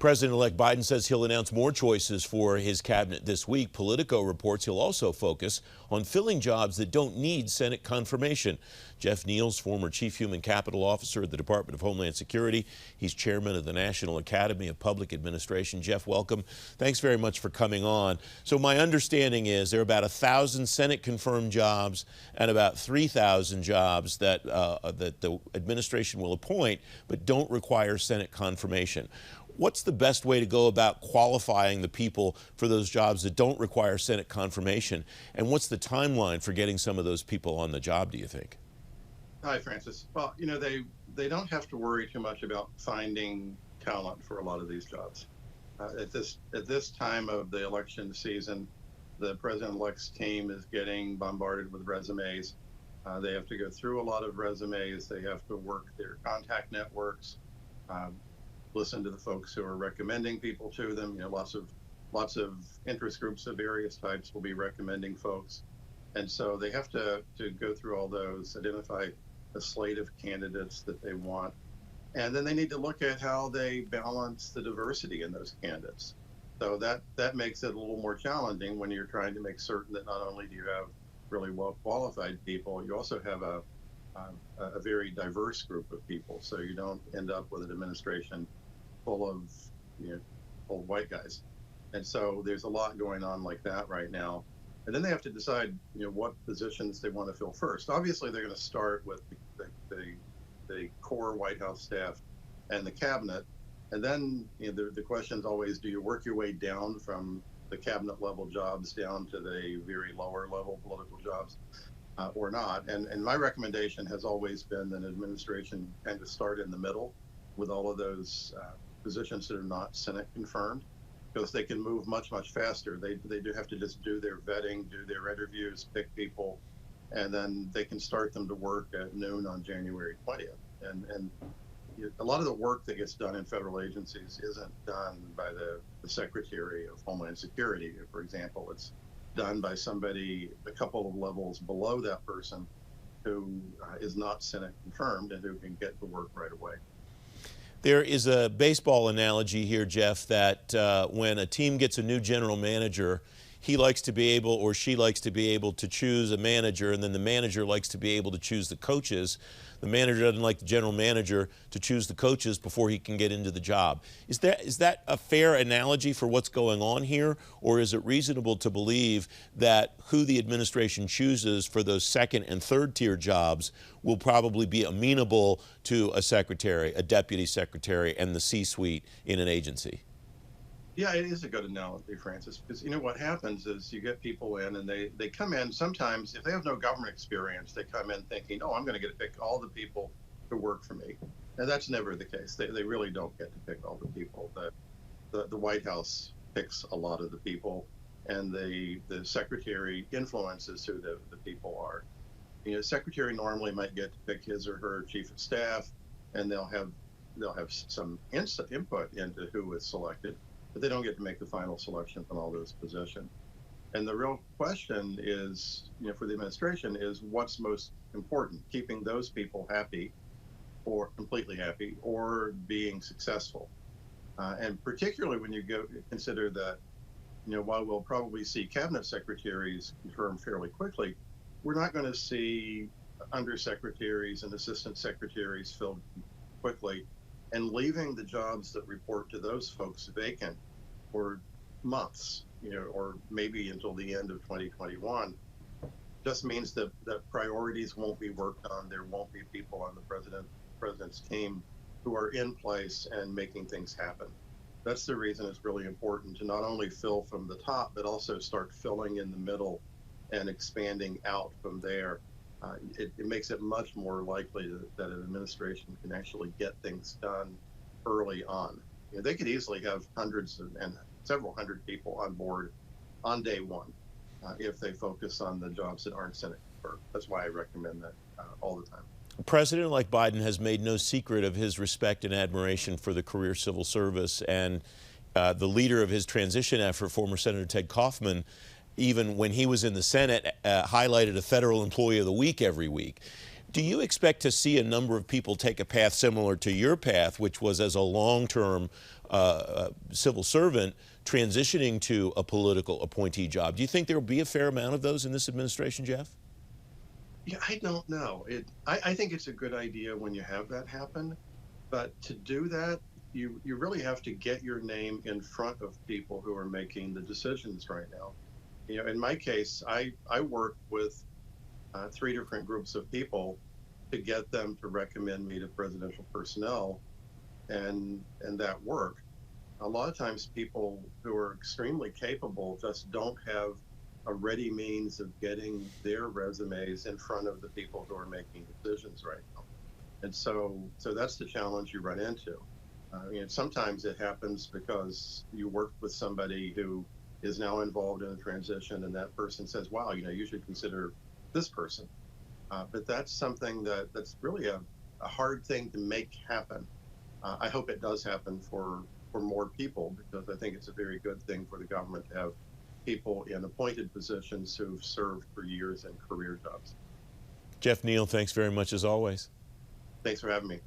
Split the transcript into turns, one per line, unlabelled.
President-elect Biden says he'll announce more choices for his cabinet this week. Politico reports he'll also focus on filling jobs that don't need Senate confirmation. Jeff Niels, former Chief Human Capital Officer at the Department of Homeland Security. He's chairman of the National Academy of Public Administration. Jeff, welcome. Thanks very much for coming on. So my understanding is there are about 1,000 Senate-confirmed jobs and about 3,000 jobs that the administration will appoint but don't require Senate confirmation. What's the best way to go about qualifying the people for those jobs that don't require Senate confirmation? And what's the timeline for getting some of those people on the job, do you think?
Hi, Francis. Well, you know, they don't have to worry too much about finding talent for a lot of these jobs. At this time of the election season, the president-elect's team is getting bombarded with resumes. They have to go through a lot of resumes. They have to work their contact networks. Listen to the folks who are recommending people to them. You know, lots of interest groups of various types will be recommending folks. And so they have to go through all those, identify a slate of candidates that they want. And then they need to look at how they balance the diversity in those candidates. So that makes it a little more challenging when you're trying to make certain that not only do you have really well qualified people, you also have a very diverse group of people. So you don't end up with an administration full of, old white guys. And so there's a lot going on like that right now. And then they have to decide, what positions they want to fill first. Obviously, they're going to start with the core White House staff and the cabinet. And then the question is always, do you work your way down from the cabinet level jobs down to the very lower level political jobs or not? And my recommendation has always been that an administration kind of start in the middle with all of those positions that are not Senate confirmed, because they can move much, much faster. They do have to just do their vetting, do their interviews, pick people, and then they can start them to work at noon on January 20th. And a lot of the work that gets done in federal agencies isn't done by the Secretary of Homeland Security, for example. It's done by somebody a couple of levels below that person who is not Senate confirmed and who can get to work right away.
There is a baseball analogy here, Jeff, that when a team gets a new general manager, he likes to be able, or she likes to be able, to choose a manager, and then the manager likes to be able to choose the coaches. The manager doesn't like the general manager to choose the coaches before he can get into the job. Is that a fair analogy for what's going on here, or is it reasonable to believe that who the administration chooses for those second and third tier jobs will probably be amenable to a secretary, a deputy secretary, and the C-suite in an agency?
Yeah, it is a good analogy, Francis, because what happens is you get people in and they come in. Sometimes if they have no government experience, they come in thinking, oh, I'm going to get to pick all the people who work for me. And that's never the case. They really don't get to pick all the people. The White House picks a lot of the people, and the secretary influences who the people are. The secretary normally might get to pick his or her chief of staff, and they'll have some input into who is selected, but they don't get to make the final selection on all those positions. And the real question is, for the administration, is what's most important: keeping those people happy, or completely happy, or being successful. And particularly when you consider that, while we'll probably see cabinet secretaries confirmed fairly quickly, we're not going to see undersecretaries and assistant secretaries filled quickly, and leaving the jobs that report to those folks vacant for months, or maybe until the end of 2021, just means that priorities won't be worked on. There won't be people on the president's team who are in place and making things happen. That's the reason it's really important to not only fill from the top, but also start filling in the middle and expanding out from there. It makes it much more likely that an administration can actually get things done early on. They could easily have hundreds and several hundred people on board on day one if they focus on the jobs that aren't Senate confirmed. That's why I recommend that all the time.
A president like Biden has made no secret of his respect and admiration for the career civil service, and the leader of his transition effort, former Senator Ted Kaufman, even when he was in the Senate, highlighted a federal employee of the week every week. Do you expect to see a number of people take a path similar to your path, which was as a long-term civil servant transitioning to a political appointee job? Do you think there will be a fair amount of those in this administration, Jeff?
Yeah, I don't know. I think it's a good idea when you have that happen, but to do that, you really have to get your name in front of people who are making the decisions right now. You know, in my case, I work with 3 different groups of people to get them to recommend me to presidential personnel, and that work. A lot of times people who are extremely capable just don't have a ready means of getting their resumes in front of the people who are making decisions right now. And so that's the challenge you run into. Sometimes it happens because you worked with somebody who is now involved in a transition, and that person says, wow, you should consider this person. But that's something that's really a hard thing to make happen. I hope it does happen for more people, because I think it's a very good thing for the government to have people in appointed positions who've served for years in career jobs.
Jeff Neal, thanks very much as always.
Thanks for having me.